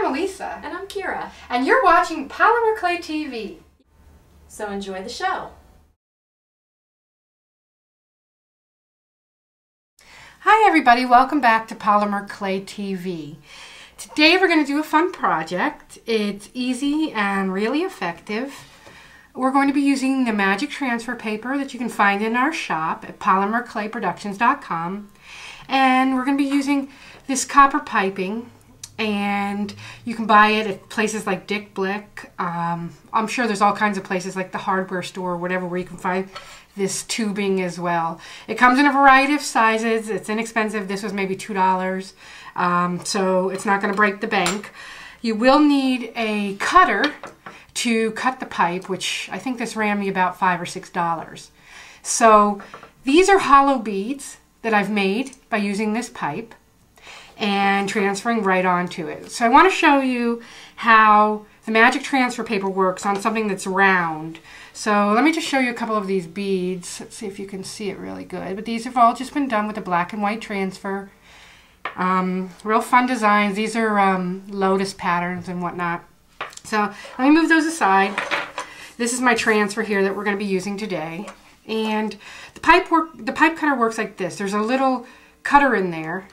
I'm Elisa. And I'm Kira. And you're watching Polymer Clay TV. So enjoy the show. Hi everybody, welcome back to Polymer Clay TV. Today we're going to do a fun project. It's easy and really effective. We're going to be using the magic transfer paper that you can find in our shop at polymerclayproductions.com. And we're going to be using this copper piping, and you can buy it at places like Dick Blick. I'm sure there's all kinds of places like the hardware store or whatever where you can find this tubing as well. It comes in a variety of sizes. It's inexpensive. This was maybe $2, so it's not going to break the bank. You will need a cutter to cut the pipe, which I think this ran me about $5 or $6. So these are hollow beads that I've made by using this pipe and transferring right onto it. So I want to show you how the magic transfer paper works on something that's round. So let me just show you a couple of these beads. Let's see if you can see it really good. But these have all just been done with a black and white transfer. Real fun designs. These are lotus patterns and whatnot. So let me move those aside. This is my transfer here that we're going to be using today. And the pipe cutter works like this. There's a little cutter in there,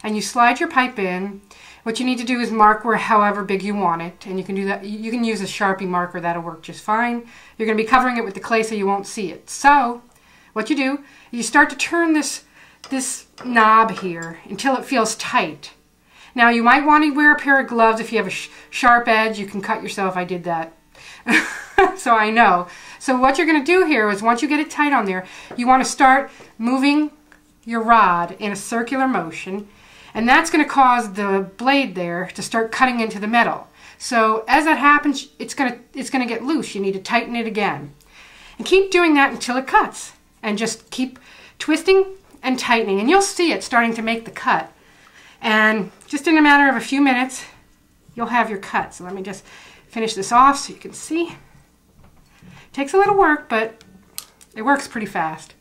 and you slide your pipe in. What you need to do is mark where however big you want it, and you can do that. You can use a Sharpie marker. That'll work just fine. You're going to be covering it with the clay so you won't see it. So what you do, you start to turn this knob here until it feels tight. Now you might want to wear a pair of gloves. If you have a sharp edge, you can cut yourself. I did that. So I know. So what you're going to do here is once you get it tight on there, you want to start moving your rod in a circular motion, and that's going to cause the blade there to start cutting into the metal. So as that happens, it's going to get loose. You need to tighten it again. And keep doing that until it cuts. And just keep twisting and tightening, and you'll see it starting to make the cut. And just in a matter of a few minutes, you'll have your cut. So let me just finish this off so you can see. Takes a little work, but it works pretty fast.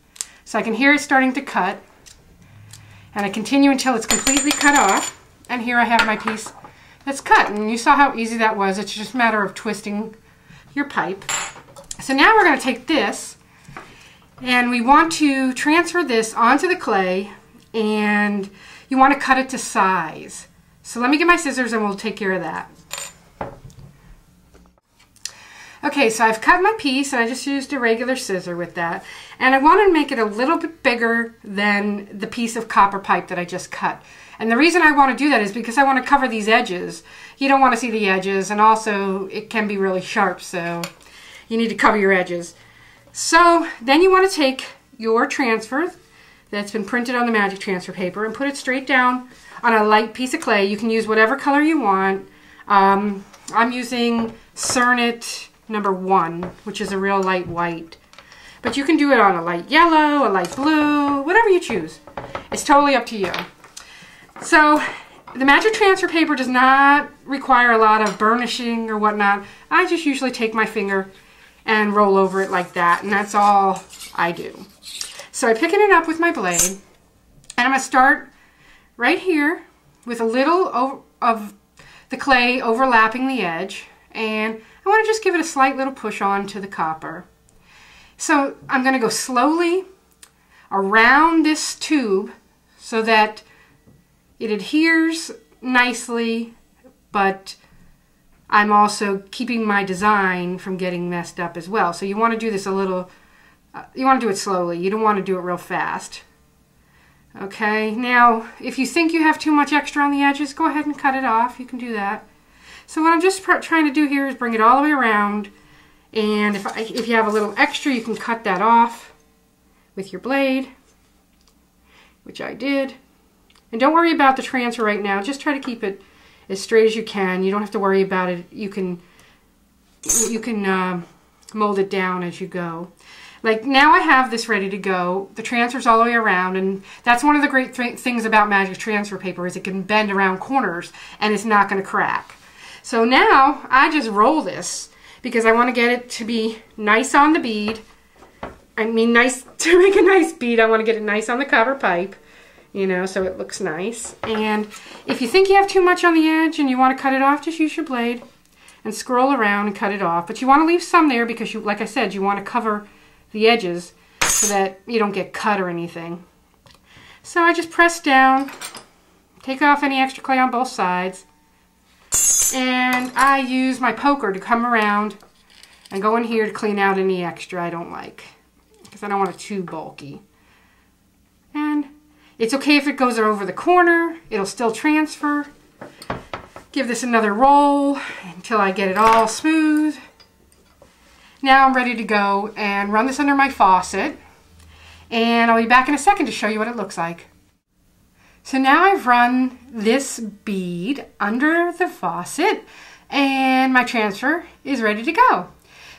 So I can hear it starting to cut, and I continue until it's completely cut off. And here I have my piece that's cut, and you saw how easy that was. It's just a matter of twisting your pipe. So now we're going to take this, and we want to transfer this onto the clay, and you want to cut it to size. So let me get my scissors and we'll take care of that. Okay, so I've cut my piece, and I just used a regular scissor with that. And I want to make it a little bit bigger than the piece of copper pipe that I just cut. And the reason I want to do that is because I want to cover these edges. You don't want to see the edges, and also it can be really sharp, so you need to cover your edges. So then you want to take your transfer that's been printed on the magic transfer paper and put it straight down on a light piece of clay. You can use whatever color you want. I'm using Cernit number 1, which is a real light white. But you can do it on a light yellow, a light blue, whatever you choose. It's totally up to you. So the magic transfer paper does not require a lot of burnishing or whatnot. I just usually take my finger and roll over it like that, and that's all I do. So I'm picking it up with my blade, and I'm going to start right here with a little of the clay overlapping the edge, and I want to just give it a slight little push on to the copper. So I'm going to go slowly around this tube so that it adheres nicely, but I'm also keeping my design from getting messed up as well. So you want to do this a little, you want to do it slowly. You don't want to do it real fast. Okay, now if you think you have too much extra on the edges, go ahead and cut it off. You can do that. So what I'm just trying to do here is bring it all the way around, and if you have a little extra, you can cut that off with your blade, which I did. And don't worry about the transfer right now. Just try to keep it as straight as you can. You don't have to worry about it. You can mold it down as you go. Like now I have this ready to go. The transfer's all the way around, and that's one of the great things about magic transfer paper is it can bend around corners and it's not going to crack. So now I just roll this because I want to get it to be nice on the bead. I mean, nice to make a nice bead. I want to get it nice on the copper pipe. you know, so it looks nice. And if you think you have too much on the edge and you want to cut it off, just use your blade and scroll around and cut it off. But you want to leave some there because, like I said, you want to cover the edges so that you don't get cut or anything. So I just press down, take off any extra clay on both sides, and I use my poker to come around and go in here to clean out any extra I don't like, because I don't want it too bulky. And it's okay if it goes over the corner, it'll still transfer. Give this another roll until I get it all smooth. Now I'm ready to go and run this under my faucet, and I'll be back in a second to show you what it looks like. So now I've run this bead under the faucet and my transfer is ready to go.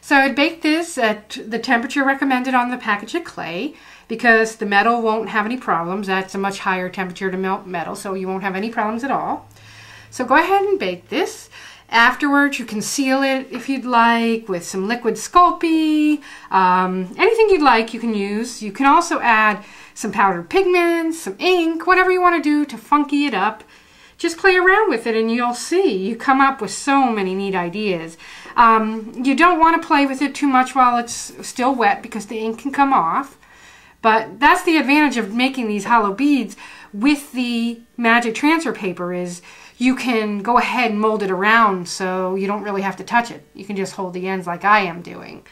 So I'd bake this at the temperature recommended on the package of clay because the metal won't have any problems. That's a much higher temperature to melt metal, so you won't have any problems at all. So go ahead and bake this. Afterwards, you can seal it if you'd like with some liquid Sculpey. Anything you'd like you can use. You can also add some powdered pigments, some ink, whatever you want to do to funky it up. Just play around with it and you'll see. You come up with so many neat ideas. You don't want to play with it too much while it's still wet because the ink can come off. But that's the advantage of making these hollow beads with the magic transfer paper is you can go ahead and mold it around so you don't really have to touch it. You can just hold the ends like I am doing.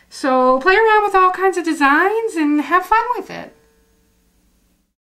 So play around with all kinds of designs and have fun with it.